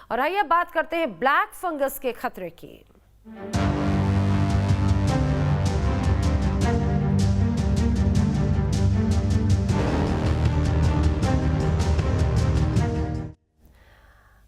और आइए बात करते हैं ब्लैक फंगस के खतरे की।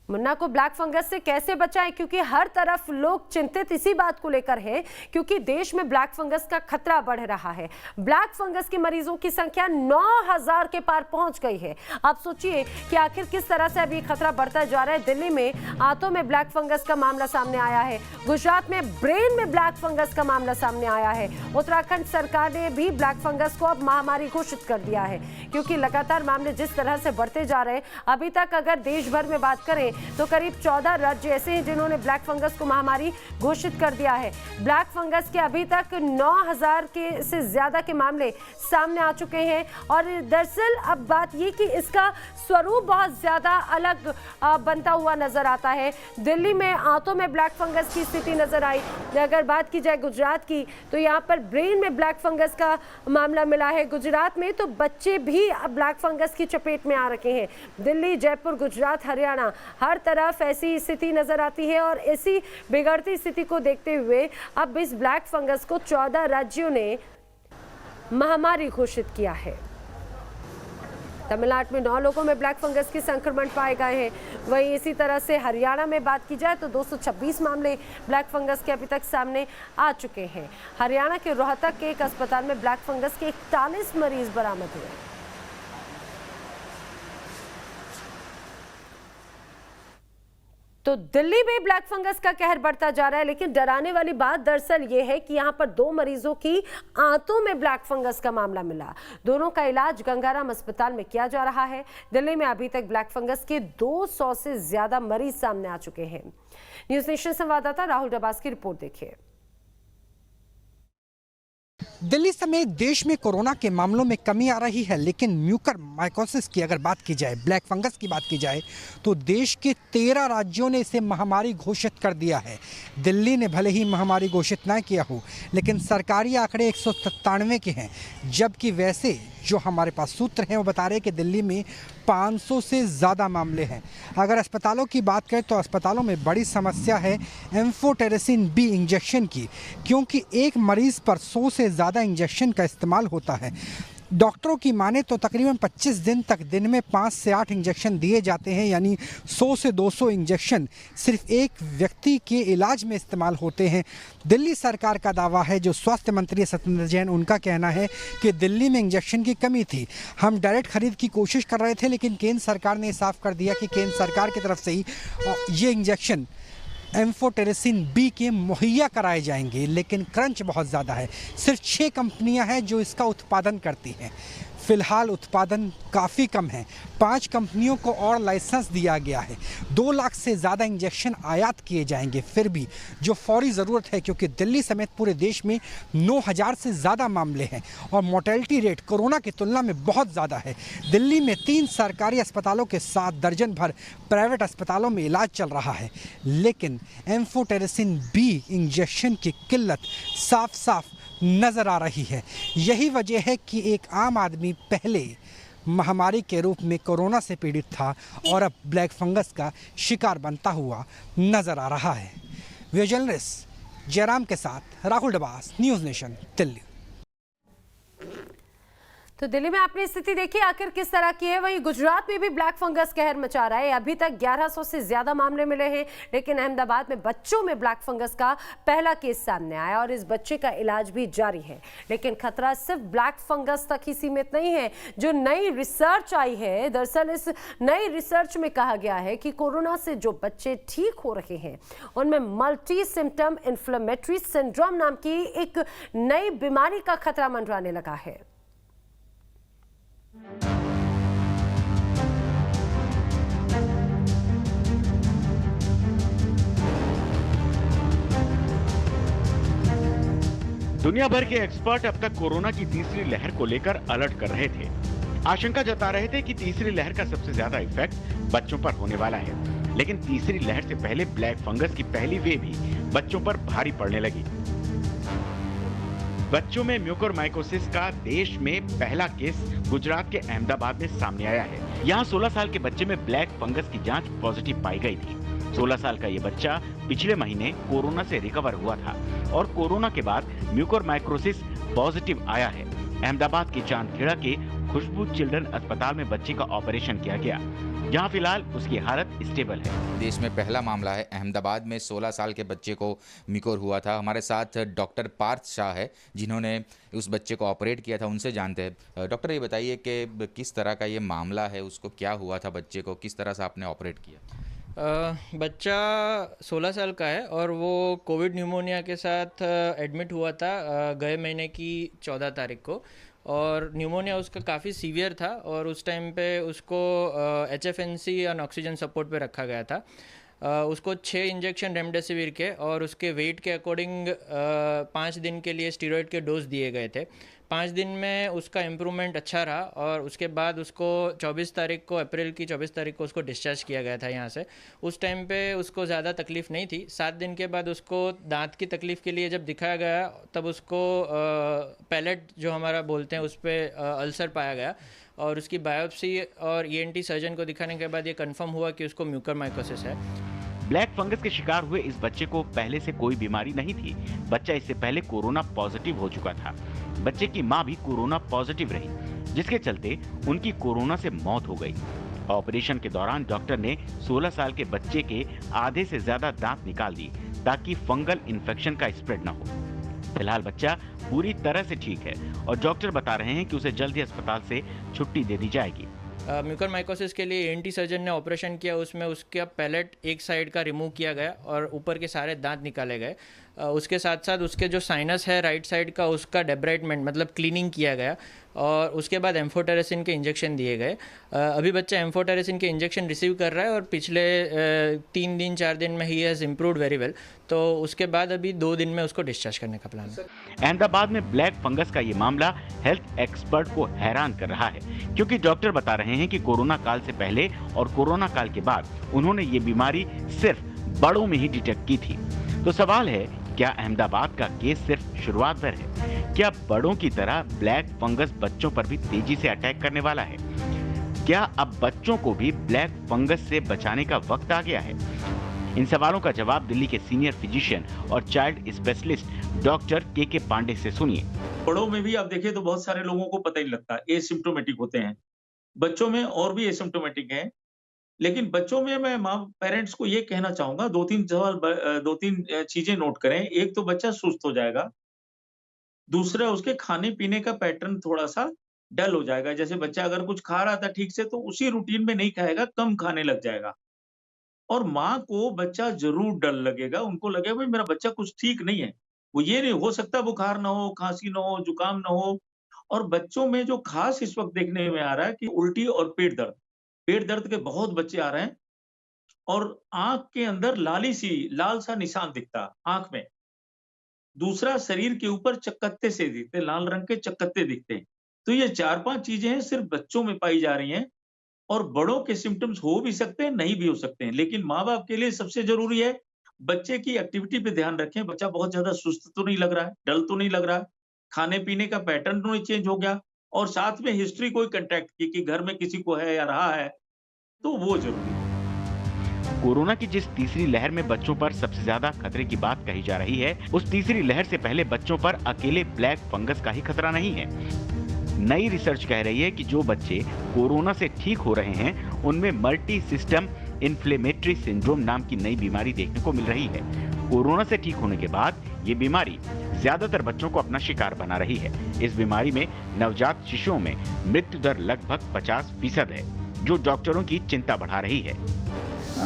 मुन्ना को ब्लैक फंगस से कैसे बचाएं, क्योंकि हर तरफ लोग चिंतित इसी बात को लेकर हैं क्योंकि देश में ब्लैक फंगस का खतरा बढ़ रहा है। ब्लैक फंगस के मरीजों की संख्या 9000 के पार पहुंच गई है। आप सोचिए कि आखिर किस तरह से अभी खतरा बढ़ता जा रहा है। दिल्ली में आंतों में ब्लैक फंगस का मामला सामने आया है, गुजरात में ब्रेन में ब्लैक फंगस का मामला सामने आया है। उत्तराखंड सरकार ने भी ब्लैक फंगस को अब महामारी घोषित कर दिया है, क्योंकि लगातार मामले जिस तरह से बढ़ते जा रहे हैं। अभी तक अगर देश भर में बात करें तो करीब 14 राज्य ऐसे हैं जिन्होंने ब्लैक फंगस को महामारी घोषित कर दिया है। ब्लैक फंगस के अभी तक 9000 के से ज्यादा के मामले सामने आ चुके हैं। और दरअसल अब बात ये कि इसका स्वरूप बहुत ज्यादा अलग बनता हुआ नजर आता है। दिल्ली में आंतों में ब्लैक फंगस की स्थिति नजर आई। अगर बात की जाए गुजरात की तो यहाँ पर ब्रेन में ब्लैक फंगस का मामला मिला है। गुजरात में तो बच्चे भी अब ब्लैक फंगस की चपेट में आ रखे हैं। दिल्ली, जयपुर, गुजरात, हरियाणा, हर तरफ ऐसी स्थिति नजर आती है। और ऐसी बिगड़ती स्थिति को देखते हुए अब इस ब्लैक फंगस को 14 राज्यों ने महामारी घोषित किया है। तमिलनाडु में 9 लोगों में ब्लैक फंगस के संक्रमण पाए गए हैं। वहीं इसी तरह से हरियाणा में बात की जाए तो 226 मामले ब्लैक फंगस के अभी तक सामने आ चुके हैं। हरियाणा के रोहतक के एक अस्पताल में ब्लैक फंगस के 41 मरीज बरामद हुए। तो दिल्ली में ब्लैक फंगस का कहर बढ़ता जा रहा है, लेकिन डराने वाली बात दरअसल ये है कि यहां पर 2 मरीजों की आंतों में ब्लैक फंगस का मामला मिला। दोनों का इलाज गंगाराम अस्पताल में किया जा रहा है। दिल्ली में अभी तक ब्लैक फंगस के 200 से ज्यादा मरीज सामने आ चुके हैं। न्यूज नेशन संवाददाता राहुल डबास की रिपोर्ट देखिए। दिल्ली समेत देश में कोरोना के मामलों में कमी आ रही है, लेकिन म्यूकरमाइकोसिस की अगर बात की जाए, ब्लैक फंगस की बात की जाए, तो देश के 13 राज्यों ने इसे महामारी घोषित कर दिया है। दिल्ली ने भले ही महामारी घोषित ना किया हो, लेकिन सरकारी आंकड़े 197 के हैं, जबकि वैसे जो हमारे पास सूत्र हैं वो बता रहे हैं कि दिल्ली में 500 से ज़्यादा मामले हैं। अगर अस्पतालों की बात करें तो अस्पतालों में बड़ी समस्या है एम्फोटेरेसिन बी इंजेक्शन की, क्योंकि एक मरीज़ पर 100 से ज़्यादा इंजेक्शन का इस्तेमाल होता है। डॉक्टरों की माने तो तकरीबन 25 दिन तक दिन में 5 से 8 इंजेक्शन दिए जाते हैं, यानी 100 से 200 इंजेक्शन सिर्फ एक व्यक्ति के इलाज में इस्तेमाल होते हैं। दिल्ली सरकार का दावा है, जो स्वास्थ्य मंत्री सत्येंद्र जैन, उनका कहना है कि दिल्ली में इंजेक्शन की कमी थी। हम डायरेक्ट खरीद की कोशिश कर रहे थे, लेकिन केंद्र सरकार ने साफ कर दिया कि केंद्र सरकार की तरफ से ही ये इंजेक्शन एम्फोटेरेसिन बी के मुहैया कराए जाएंगे, लेकिन क्रंच बहुत ज़्यादा है। सिर्फ 6 कंपनियां हैं जो इसका उत्पादन करती हैं। फ़िलहाल उत्पादन काफ़ी कम है। 5 कंपनियों को और लाइसेंस दिया गया है। 2 लाख से ज़्यादा इंजेक्शन आयात किए जाएंगे, फिर भी जो फौरी ज़रूरत है, क्योंकि दिल्ली समेत पूरे देश में 9000 से ज़्यादा मामले हैं और मोर्टेलिटी रेट कोरोना की तुलना में बहुत ज़्यादा है। दिल्ली में 3 सरकारी अस्पतालों के साथ दर्जन भर प्राइवेट अस्पतालों में इलाज चल रहा है, लेकिन एम्फोटेरेसिन बी इंजेक्शन की किल्लत साफ साफ नज़र आ रही है। यही वजह है कि एक आम आदमी पहले महामारी के रूप में कोरोना से पीड़ित था और अब ब्लैक फंगस का शिकार बनता हुआ नज़र आ रहा है। वीडियो जर्नलिस्ट जयराम के साथ राहुल डबास, न्यूज़ नेशन, दिल्ली। तो दिल्ली में आपने स्थिति देखी आखिर किस तरह की है। वहीं गुजरात में भी ब्लैक फंगस कहर मचा रहा है। अभी तक 1100 से ज्यादा मामले मिले हैं, लेकिन अहमदाबाद में बच्चों में ब्लैक फंगस का पहला केस सामने आया और इस बच्चे का इलाज भी जारी है। लेकिन खतरा सिर्फ ब्लैक फंगस तक ही सीमित नहीं है। जो नई रिसर्च आई है, दरअसल इस नई रिसर्च में कहा गया है कि कोरोना से जो बच्चे ठीक हो रहे हैं उनमें मल्टी सिम्टम इन्फ्लेमेटरी सिंड्रोम नाम की एक नई बीमारी का खतरा मंडराने लगा है। दुनिया भर के एक्सपर्ट अब तक कोरोना की तीसरी लहर को लेकर अलर्ट कर रहे थे। आशंका जता रहे थे कि तीसरी लहर का सबसे ज्यादा इफेक्ट बच्चों पर होने वाला है, लेकिन तीसरी लहर से पहले ब्लैक फंगस की पहली वेव भी बच्चों पर भारी पड़ने लगी। बच्चों में म्यूकरमाइकोसिस का देश में पहला केस गुजरात के अहमदाबाद में सामने आया है। यहाँ 16 साल के बच्चे में ब्लैक फंगस की जांच पॉजिटिव पाई गई थी। 16 साल का ये बच्चा पिछले महीने कोरोना से रिकवर हुआ था और कोरोना के बाद म्यूकोरमाइकोसिस पॉजिटिव आया है। अहमदाबाद के चांदखेड़ा के खुशबू चिल्ड्रन अस्पताल में बच्चे का ऑपरेशन किया गया, जहां फिलहाल उसकी हालत स्टेबल है। देश में पहला मामला है। अहमदाबाद में 16 साल के बच्चे को म्यूकोर हुआ था। हमारे साथ डॉक्टर पार्थ शाह है, जिन्होंने उस बच्चे को ऑपरेट किया था। उनसे जानते हैं। डॉक्टर, ये बताइए कि किस तरह का ये मामला है, उसको क्या हुआ था बच्चे को, किस तरह से आपने ऑपरेट किया? बच्चा 16 साल का है और वो कोविड न्यूमोनिया के साथ एडमिट हुआ था गए महीने की 14 तारीख को। और न्यूमोनिया उसका काफ़ी सीवियर था और उस टाइम पे उसको HFNC और ऑक्सीजन सपोर्ट पे रखा गया था। उसको 6 इंजेक्शन रेमडेसिविर के और उसके वेट के अकॉर्डिंग 5 दिन के लिए स्टीरॉयड के डोज दिए गए थे। 5 दिन में उसका इम्प्रूवमेंट अच्छा रहा और उसके बाद उसको 24 तारीख को, अप्रैल की 24 तारीख को उसको डिस्चार्ज किया गया था यहाँ से। उस टाइम पे उसको ज़्यादा तकलीफ़ नहीं थी। 7 दिन के बाद उसको दांत की तकलीफ़ के लिए जब दिखाया गया तब उसको पैलेट जो हमारा बोलते हैं उस पर अल्सर पाया गया और उसकी बायोप्सी और ENT सर्जन को दिखाने के बाद ये कंफर्म हुआ कि उसको म्यूकोरमाइकोसिस है। ब्लैक फंगस के शिकार हुए इस बच्चे को पहले से कोई बीमारी नहीं थी। बच्चा इससे पहले कोरोना पॉजिटिव हो चुका था। बच्चे की मां भी कोरोना पॉजिटिव रही, जिसके चलते उनकी कोरोना से मौत हो गई। ऑपरेशन के दौरान डॉक्टर ने 16 साल के बच्चे के आधे से ज्यादा दांत निकाल दिए ताकि फंगल इन्फेक्शन का स्प्रेड न हो। फिलहाल बच्चा पूरी तरह से ठीक है और डॉक्टर बता रहे हैं कि उसे जल्द ही अस्पताल से छुट्टी दे दी जाएगी। म्यूकोरमाइकोसिस के लिए ENT सर्जन ने ऑपरेशन किया। उसमें उसका पैलेट एक साइड का रिमूव किया गया और ऊपर के सारे दांत निकाले गए। उसके साथ साथ उसके जो साइनस है राइट साइड का, उसका डेब्राइटमेंट मतलब क्लीनिंग किया गया और उसके बाद एम्फोटेरेसिन के इंजेक्शन दिए गए। अभी बच्चा एम्फोटेरेसिन के इंजेक्शन रिसीव कर रहा है और पिछले 3 दिन 4 दिन में he has improved very well. तो उसके बाद अभी 2 दिन में उसको डिस्चार्ज करने का प्लान है। अहमदाबाद में ब्लैक फंगस का ये मामला हेल्थ एक्सपर्ट को हैरान कर रहा है, क्योंकि डॉक्टर बता रहे हैं कि कोरोना काल से पहले और कोरोना काल के बाद उन्होंने ये बीमारी सिर्फ बड़ों में ही डिटेक्ट की थी। तो सवाल है, क्या अहमदाबाद का केस सिर्फ शुरुआत पर है? क्या बड़ों की तरह ब्लैक फंगस बच्चों पर भी तेजी से अटैक करने वाला है? क्या अब बच्चों को भी ब्लैक फंगस से बचाने का वक्त आ गया है? इन सवालों का जवाब दिल्ली के सीनियर फिजिशियन और चाइल्ड स्पेशलिस्ट डॉक्टर के पांडे से सुनिए। बड़ों में भी आप देखिए तो बहुत सारे लोगों को पता ही लगता है, एसिम्प्टोमेटिक होते हैं। बच्चों में और भी एसिम्प्टोमेटिक हैं, लेकिन बच्चों में मैं पेरेंट्स को ये कहना चाहूंगा, 2-3 चीजें नोट करें। एक तो बच्चा सुस्त हो जाएगा, दूसरा उसके खाने पीने का पैटर्न थोड़ा सा डल हो जाएगा। जैसे बच्चा अगर कुछ खा रहा था ठीक से तो उसी रूटीन में नहीं खाएगा, कम खाने लग जाएगा। और माँ को बच्चा जरूर डर लगेगा, उनको लगेगा भाई मेरा बच्चा कुछ ठीक नहीं है। वो ये नहीं हो सकता बुखार ना हो, खांसी ना हो, जुकाम ना हो। और बच्चों में जो खास इस वक्त देखने में आ रहा है कि उल्टी और पेट दर्द के बहुत बच्चे आ रहे हैं और आंख के अंदर लाल सा निशान दिखता आंख में। दूसरा, शरीर के ऊपर चकत्ते से दिखते, लाल रंग के चकत्ते दिखते हैं। तो ये 4-5 चीजें हैं सिर्फ बच्चों में पाई जा रही हैं और बड़ों के सिम्टम्स हो भी सकते हैं, नहीं भी हो सकते हैं। लेकिन माँ बाप के लिए सबसे जरूरी है बच्चे की एक्टिविटी पे ध्यान रखें। बच्चा बहुत ज्यादा सुस्त तो नहीं लग रहा है, डल तो नहीं लग रहा है, खाने पीने का पैटर्न तो नहीं चेंज हो गया और साथ में हिस्ट्री कोई कंटैक्ट की कि घर में किसी को है या रहा है, तो वो जरूरी है। कोरोना की जिस तीसरी लहर में बच्चों पर सबसे ज्यादा खतरे की बात कही जा रही है, उस तीसरी लहर से पहले बच्चों पर अकेले ब्लैक फंगस का ही खतरा नहीं है। नई रिसर्च कह रही है कि जो बच्चे कोरोना से ठीक हो रहे हैं, उनमें मल्टी सिस्टम इन्फ्लेमेटरी सिंड्रोम नाम की नई बीमारी देखने को मिल रही है। कोरोना से ठीक होने के बाद ये बीमारी ज्यादातर बच्चों को अपना शिकार बना रही है। इस बीमारी में नवजात शिशुओं में मृत्यु दर लगभग 50% है, जो डॉक्टरों की चिंता बढ़ा रही है।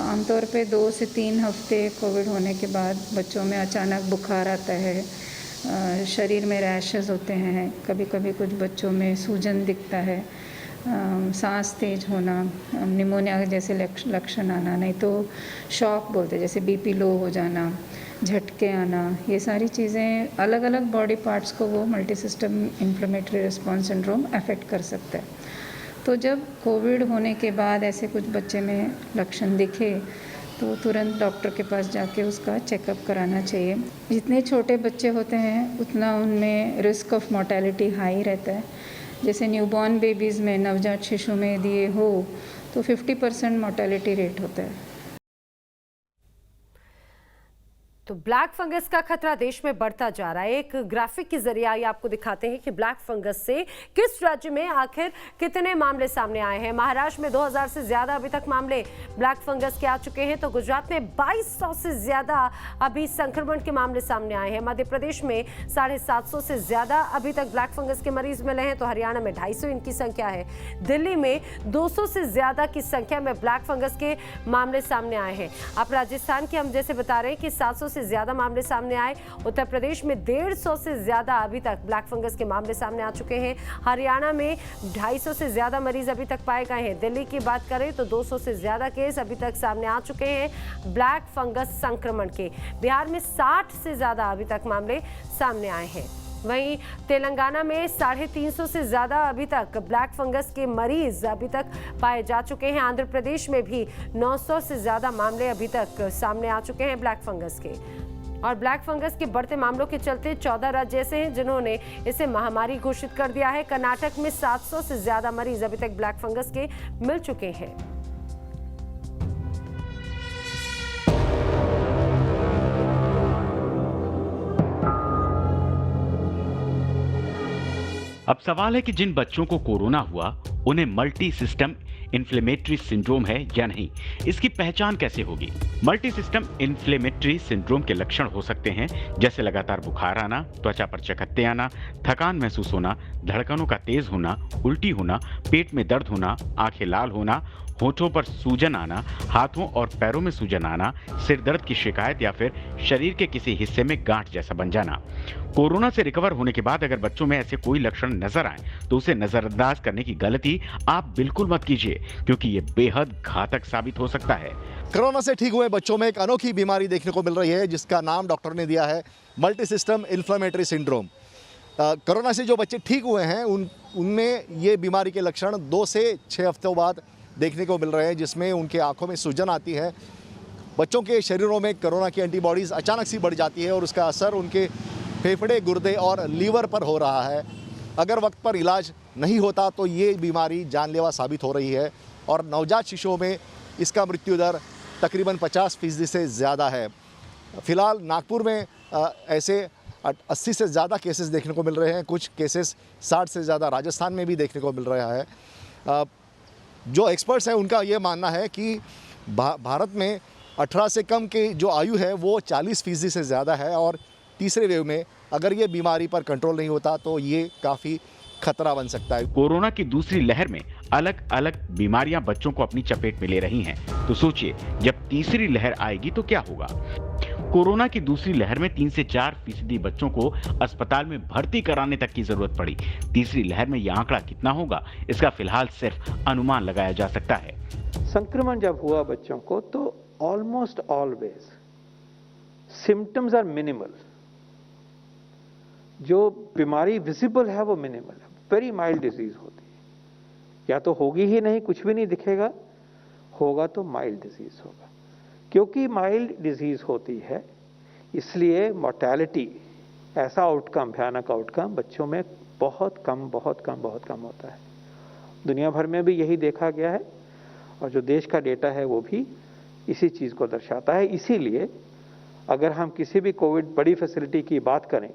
आमतौर पे 2 से 3 हफ्ते कोविड होने के बाद बच्चों में अचानक बुखार आता है, शरीर में रैशेस होते हैं, कभी कभी कुछ बच्चों में सूजन दिखता है, सांस तेज होना, निमोनिया जैसे लक्षण आना, नहीं तो शॉक बोलते जैसे बीपी लो हो जाना, झटके आना। ये सारी चीज़ें अलग अलग बॉडी पार्ट्स को वो multi system inflammatory response syndrome affect कर सकता है। तो जब कोविड होने के बाद ऐसे कुछ बच्चे में लक्षण दिखे तो तुरंत डॉक्टर के पास जाके उसका चेकअप कराना चाहिए। जितने छोटे बच्चे होते हैं उतना उनमें रिस्क ऑफ मोर्टेलिटी हाई रहता है। जैसे न्यूबॉर्न बेबीज़ में, नवजात शिशु में यदि ये हो तो 50% मोर्टेलिटी रेट होता है। तो ब्लैक फंगस का खतरा देश में बढ़ता जा रहा है। एक ग्राफिक के जरिए आइए आपको दिखाते हैं कि ब्लैक फंगस से किस राज्य में आखिर कितने मामले सामने आए हैं। महाराष्ट्र में 2000 से ज्यादा अभी तक मामले ब्लैक फंगस के आ चुके हैं, तो गुजरात में 2200 से ज्यादा अभी संक्रमण के मामले सामने आए हैं। मध्य प्रदेश में 750 से ज्यादा अभी तक ब्लैक फंगस के मरीज मिले हैं, तो हरियाणा में 250 इनकी संख्या है। दिल्ली में 200 से ज्यादा की संख्या में ब्लैक फंगस के मामले सामने आए हैं। अब राजस्थान के हम जैसे बता रहे हैं कि 700 से ज्यादा मामले सामने आए। उत्तर प्रदेश में 150 से ज्यादा अभी तक ब्लैक फंगस के मामले सामने आ चुके हैं। हरियाणा में 250 से ज्यादा मरीज अभी तक पाए गए हैं। दिल्ली की बात करें तो 200 से ज्यादा केस अभी तक सामने आ चुके हैं ब्लैक फंगस संक्रमण के। बिहार में 60 से ज्यादा अभी तक मामले सामने आए हैं। वहीं तेलंगाना में 350 से ज्यादा अभी तक ब्लैक फंगस के मरीज अभी तक पाए जा चुके हैं। आंध्र प्रदेश में भी 900 से ज्यादा मामले अभी तक सामने आ चुके हैं ब्लैक फंगस के। और ब्लैक फंगस के बढ़ते मामलों के चलते 14 राज्य ऐसे हैं जिन्होंने इसे महामारी घोषित कर दिया है। कर्नाटक में 700 से ज्यादा मरीज अभी तक ब्लैक फंगस के मिल चुके हैं। अब सवाल है कि जिन बच्चों को कोरोना हुआ उन्हें मल्टी सिस्टम इन्फ्लेमेटरी सिंड्रोम है या नहीं, इसकी पहचान कैसे होगी। मल्टी सिस्टम इन्फ्लेमेटरी सिंड्रोम के लक्षण हो सकते हैं जैसे लगातार बुखार आना, त्वचा पर चकत्ते आना, थकान महसूस होना, धड़कनों का तेज होना, उल्टी होना, पेट में दर्द होना, आंखें लाल होना, होठों पर सूजन आना, हाथों और पैरों में सूजन आना, सिर दर्द की शिकायत या फिर शरीर के किसी हिस्से में गांठ जैसा बन जाना। कोरोना से रिकवर होने के बाद अगर बच्चों में ऐसे कोई लक्षण नजर आए तो उसे नजरअंदाज करने की गलती आप बिल्कुल मत कीजिए, क्योंकि ये बेहद घातक साबित हो सकता है। कोरोना से ठीक हुए बच्चों में एक अनोखी बीमारी देखने को मिल रही है जिसका नाम डॉक्टर ने दिया है multi system inflammatory syndrome. Corona से जो बच्चे ठीक हुए हैं उनमें ये बीमारी के लक्षण 2 से 6 हफ्तों बाद देखने को मिल रहे हैं, जिसमें उनके आंखों में सूजन आती है। बच्चों के शरीरों में कोरोना की एंटीबॉडीज़ अचानक सी बढ़ जाती है और उसका असर उनके फेफड़े, गुर्दे और लीवर पर हो रहा है। अगर वक्त पर इलाज नहीं होता तो ये बीमारी जानलेवा साबित हो रही है और नवजात शिशुओं में इसका मृत्यु दर तकरीबन 50% से ज़्यादा है। फिलहाल नागपुर में ऐसे 80 से ज़्यादा केसेस देखने को मिल रहे हैं। कुछ केसेस 60 से ज़्यादा राजस्थान में भी देखने को मिल रहा है। जो एक्सपर्ट्स हैं उनका ये मानना है कि भारत में 18 से कम की जो आयु है वो 40% से ज़्यादा है और तीसरे वेव में अगर ये बीमारी पर कंट्रोल नहीं होता तो ये काफ़ी खतरा बन सकता है। कोरोना की दूसरी लहर में अलग अलग बीमारियां बच्चों को अपनी चपेट में ले रही हैं, तो सोचिए जब तीसरी लहर आएगी तो क्या होगा। कोरोना की दूसरी लहर में 3 से 4% बच्चों को अस्पताल में भर्ती कराने तक की जरूरत पड़ी। तीसरी लहर में यह आंकड़ा कितना होगा, इसका फिलहाल सिर्फ अनुमान लगाया जा सकता है। संक्रमण जब हुआ बच्चों को तो almost always symptoms are minimal. जो बीमारी विजिबल है वो मिनिमल है, वेरी माइल्ड डिजीज होती है। या तो होगी ही नहीं, कुछ भी नहीं दिखेगा, होगा तो माइल्ड डिजीज होगा। क्योंकि माइल्ड डिजीज होती है इसलिए मोर्टेलिटी, ऐसा आउटकम, भयानक आउटकम बच्चों में बहुत कम होता है। दुनिया भर में भी यही देखा गया है और जो देश का डेटा है वो भी इसी चीज़ को दर्शाता है। इसीलिए अगर हम किसी भी कोविड बड़ी फैसिलिटी की बात करें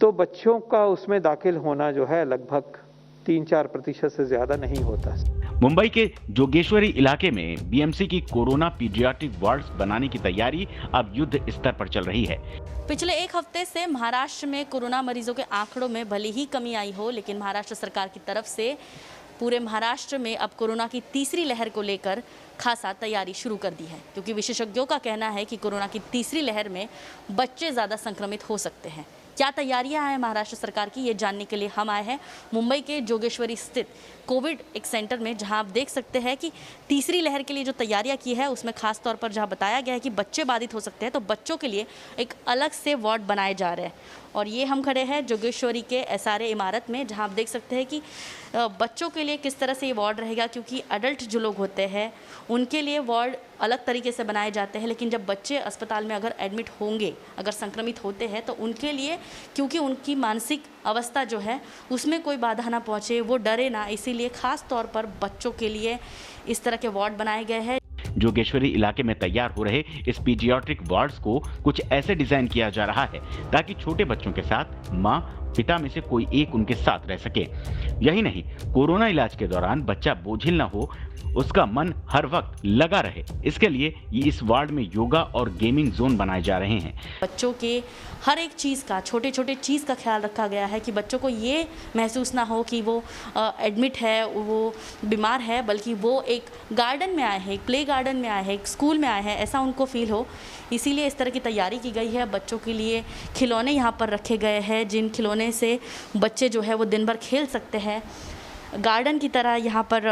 तो बच्चों का उसमें दाखिल होना जो है लगभग 3-4% से ज़्यादा नहीं होता। मुंबई के जोगेश्वरी इलाके में बीएमसी की कोरोना पीडियाट्रिक वार्ड्स बनाने की तैयारी अब युद्ध स्तर पर चल रही है। पिछले एक हफ्ते से महाराष्ट्र में कोरोना मरीजों के आंकड़ों में भले ही कमी आई हो, लेकिन महाराष्ट्र सरकार की तरफ से पूरे महाराष्ट्र में अब कोरोना की तीसरी लहर को लेकर खासा तैयारी शुरू कर दी है, क्योंकि विशेषज्ञों का कहना है कि कोरोना की तीसरी लहर में बच्चे ज़्यादा संक्रमित हो सकते हैं। क्या तैयारियां हैं महाराष्ट्र सरकार की, ये जानने के लिए हम आए हैं मुंबई के जोगेश्वरी स्थित कोविड एक सेंटर में, जहां आप देख सकते हैं कि तीसरी लहर के लिए जो तैयारियां की है उसमें खास तौर पर जहां बताया गया है कि बच्चे बाधित हो सकते हैं तो बच्चों के लिए एक अलग से वार्ड बनाए जा रहे हैं। और ये हम खड़े हैं जोगेश्वरी के SRA इमारत में, जहां आप देख सकते हैं कि बच्चों के लिए किस तरह से ये वार्ड रहेगा, क्योंकि अडल्ट जो लोग होते हैं उनके लिए वार्ड अलग तरीके से बनाए जाते हैं, लेकिन जब बच्चे अस्पताल में अगर एडमिट होंगे, अगर संक्रमित होते हैं तो उनके लिए, क्योंकि उनकी मानसिक अवस्था जो है उसमें कोई बाधा ना पहुँचे, वो डरे ना, इसीलिए खास तौर पर बच्चों के लिए इस तरह के वार्ड बनाए गए हैं। जोगेश्वरी इलाके में तैयार हो रहे इस पीडियाट्रिक वार्ड्स को कुछ ऐसे डिजाइन किया जा रहा है ताकि छोटे बच्चों के साथ मां, पिता में से कोई एक उनके साथ रह सके। यही नहीं, कोरोना इलाज के दौरान बच्चा बोझिल न हो, उसका मन हर वक्त लगा रहे, इसके लिए इस वार्ड में योगा और गेमिंग जोन बनाए जा रहे हैं। बच्चों के हर एक चीज़ का, छोटे छोटे चीज़ का ख्याल रखा गया है कि बच्चों को ये महसूस ना हो कि वो एडमिट है, वो बीमार है, बल्कि वो एक गार्डन में आए हैं, एक प्ले गार्डन में आए हैं, एक स्कूल में आए हैं, ऐसा उनको फील हो। इसीलिए इस तरह की तैयारी की गई है। बच्चों के लिए खिलौने यहाँ पर रखे गए हैं, जिन खिलौने से बच्चे जो है वो दिन भर खेल सकते हैं। गार्डन की तरह यहाँ पर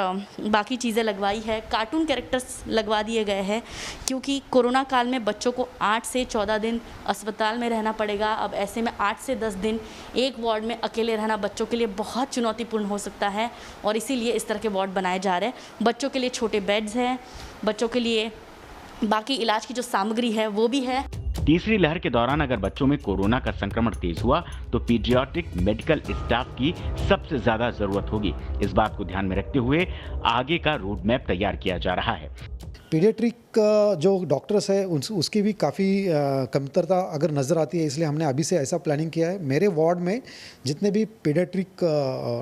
बाकी चीज़ें लगवाई है, कार्टून कैरेक्टर्स लगवा दिए गए हैं, क्योंकि कोरोना काल में बच्चों को 8 से 14 दिन अस्पताल में रहना पड़ेगा। अब ऐसे में 8 से 10 दिन एक वार्ड में अकेले रहना बच्चों के लिए बहुत चुनौतीपूर्ण हो सकता है, और इसीलिए इस तरह के वार्ड बनाए जा रहे हैं। बच्चों के लिए छोटे बेड्स हैं, बच्चों के लिए बाकी इलाज की जो सामग्री है वो भी है। तीसरी लहर के दौरान अगर बच्चों में कोरोना का संक्रमण तेज हुआ तो पीडियाट्रिक मेडिकल स्टाफ की सबसे ज्यादा जरूरत होगी। इस बात को ध्यान में रखते हुए आगे का रोड मैप तैयार किया जा रहा है। पीडियाट्रिक जो डॉक्टर्स है उसकी भी काफ़ी कमतरता अगर नज़र आती है, इसलिए हमने अभी से ऐसा प्लानिंग किया है। मेरे वार्ड में जितने भी पीडियाट्रिक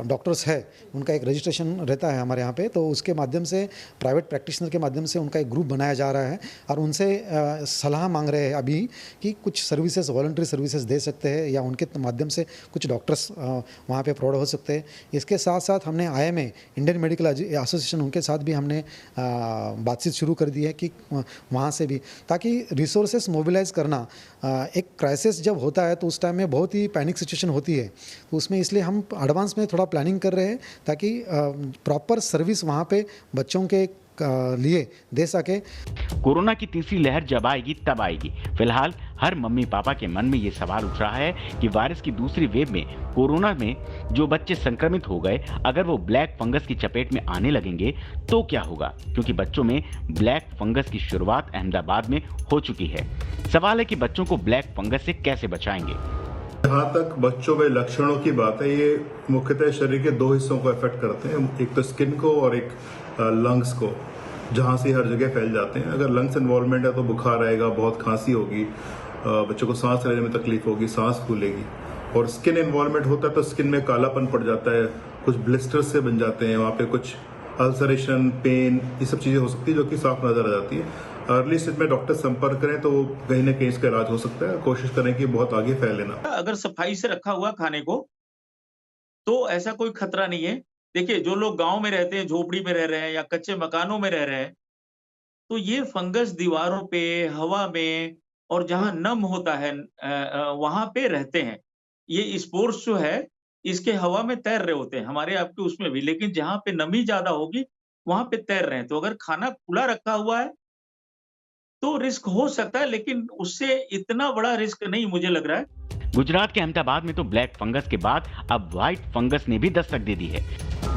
डॉक्टर्स है उनका एक रजिस्ट्रेशन रहता है हमारे यहाँ पे, तो उसके माध्यम से प्राइवेट प्रैक्टिशनर के माध्यम से उनका एक ग्रुप बनाया जा रहा है और उनसे सलाह मांग रहे हैं अभी कि कुछ सर्विसेज, वॉलंटरी सर्विसेज दे सकते हैं या उनके माध्यम से कुछ डॉक्टर्स वहाँ पर प्रोवाइड हो सकते हैं। इसके साथ साथ हमने IMA, इंडियन मेडिकल एसोसिएशन, उनके साथ भी हमने बातचीत शुरू कर दी है कि वहाँ से भी, ताकि रिसोर्सेस मोबिलाइज करना, एक क्राइसिस जब होता है तो उस टाइम में बहुत ही पैनिक सिचुएशन होती है, तो उसमें इसलिए हम एडवांस में थोड़ा प्लानिंग कर रहे हैं ताकि प्रॉपर सर्विस वहाँ पे बच्चों के लिए दे सके। कोरोना की तीसरी लहर जब आएगी तब आएगी। फिलहाल हर मम्मी पापा के मन में ये सवाल उठ रहा है कि वायरस की दूसरी वेव में कोरोना में जो बच्चे संक्रमित हो गए, अगर वो ब्लैक फंगस की चपेट में आने लगेंगे तो क्या होगा, क्योंकि बच्चों में ब्लैक फंगस की शुरुआत अहमदाबाद में हो चुकी है। सवाल है कि बच्चों को ब्लैक फंगस से कैसे बचाएंगे। जहाँ तक बच्चों में लक्षणों की बात है, ये मुख्यतः शरीर के 2 हिस्सों को अफेक्ट करते हैं, एक तो स्किन को और एक लंग्स को, जहाँ से हर जगह फैल जाते हैं। अगर लंग्स इन्वॉल्वमेंट है तो बुखार आएगा, बहुत खांसी होगी, बच्चों को सांस लेने में तकलीफ होगी, सांस फूलेगी। और स्किन इन्वॉल्वमेंट होता है तो स्किन में कालापन पड़ जाता है, कुछ ब्लिस्टर्स से बन जाते हैं, वहाँ पे कुछ अल्सरेशन, पेन, ये सब चीज़ें हो सकती है जो कि साफ नजर आ जाती है। अर्ली स्टेज में डॉक्टर संपर्क करें तो कहीं ना कहीं इसका इलाज हो सकता है। कोशिश करें कि बहुत आगे फैले ना। अगर सफाई से रखा हुआ खाने को तो ऐसा कोई खतरा नहीं है। देखिए, जो लोग गांव में रहते हैं, झोपड़ी में रह रहे हैं या कच्चे मकानों में रह रहे हैं, तो ये फंगस दीवारों पे, हवा में और जहां नम होता है वहां पे रहते हैं। ये स्पोर्स जो है इसके हवा में तैर रहे होते हैं, हमारे आपके उसमें भी, लेकिन जहां पे नमी ज्यादा होगी वहां पे तैर रहे हैं। तो अगर खाना खुला रखा हुआ है तो रिस्क हो सकता है, लेकिन उससे इतना बड़ा रिस्क नहीं मुझे लग रहा है। गुजरात के अहमदाबाद में तो ब्लैक फंगस के बाद अब व्हाइट फंगस ने भी दस्तक दे दी है।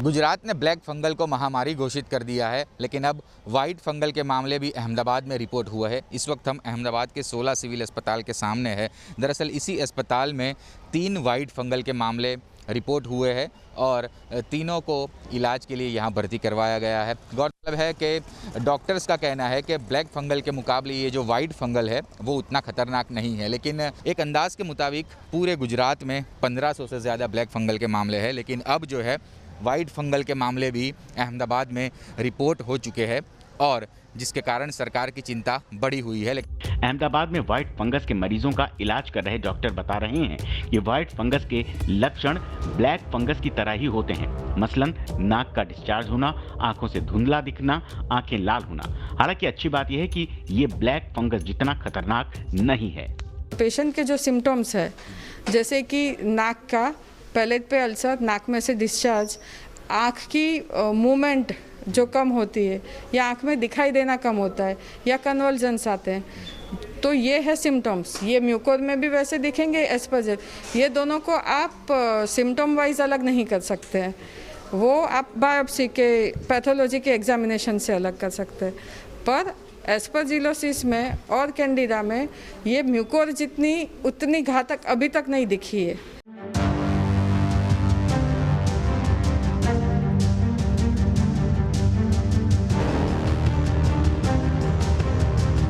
गुजरात ने ब्लैक फंगल को महामारी घोषित कर दिया है, लेकिन अब वाइट फंगल के मामले भी अहमदाबाद में रिपोर्ट हुआ है। इस वक्त हम अहमदाबाद के 16 सिविल अस्पताल के सामने है। दरअसल इसी अस्पताल में 3 वाइट फंगल के मामले रिपोर्ट हुए हैं और तीनों को इलाज के लिए यहाँ भर्ती करवाया गया है। गौरतलब है कि डॉक्टर्स का कहना है कि ब्लैक फंगल के मुकाबले ये जो वाइट फंगल है वो उतना खतरनाक नहीं है, लेकिन एक अंदाज के मुताबिक पूरे गुजरात में 1500 से ज़्यादा ब्लैक फंगल के मामले हैं, लेकिन अब जो है वाइट फंगल के मामले भी अहमदाबाद में रिपोर्ट हो चुके हैं और जिसके कारण सरकार की चिंता बढ़ी हुई है। अहमदाबाद में व्हाइट फंगस के मरीजों का इलाज कर रहे डॉक्टर बता रहे हैं कि व्हाइट फंगस के लक्षण ब्लैक फंगस की तरह ही होते हैं, मसलन नाक का डिस्चार्ज होना, आंखों से धुंधला दिखना, आंखें लाल होना। हालांकि अच्छी बात यह है कि ये ब्लैक फंगस जितना खतरनाक नहीं है। पेशेंट के जो सिम्टम्स है, जैसे कि नाक का पैलेट पे अल्सर, नाक में से डिस्चार्ज, आँख की मूवमेंट जो कम होती है या आँख में दिखाई देना कम होता है या कन्वर्जन्स आते हैं, तो ये है सिम्टम्स। ये म्यूकोर में भी वैसे दिखेंगे एस्पर्जेट। ये दोनों को आप सिम्टम वाइज अलग नहीं कर सकते हैं, वो आप बायोप्सी के, पैथोलॉजी के एग्जामिनेशन से अलग कर सकते हैं। पर एस्परजिलोसिस में और कैंडिडा में ये म्यूकोर जितनी उतनी घातक अभी तक नहीं दिखी है।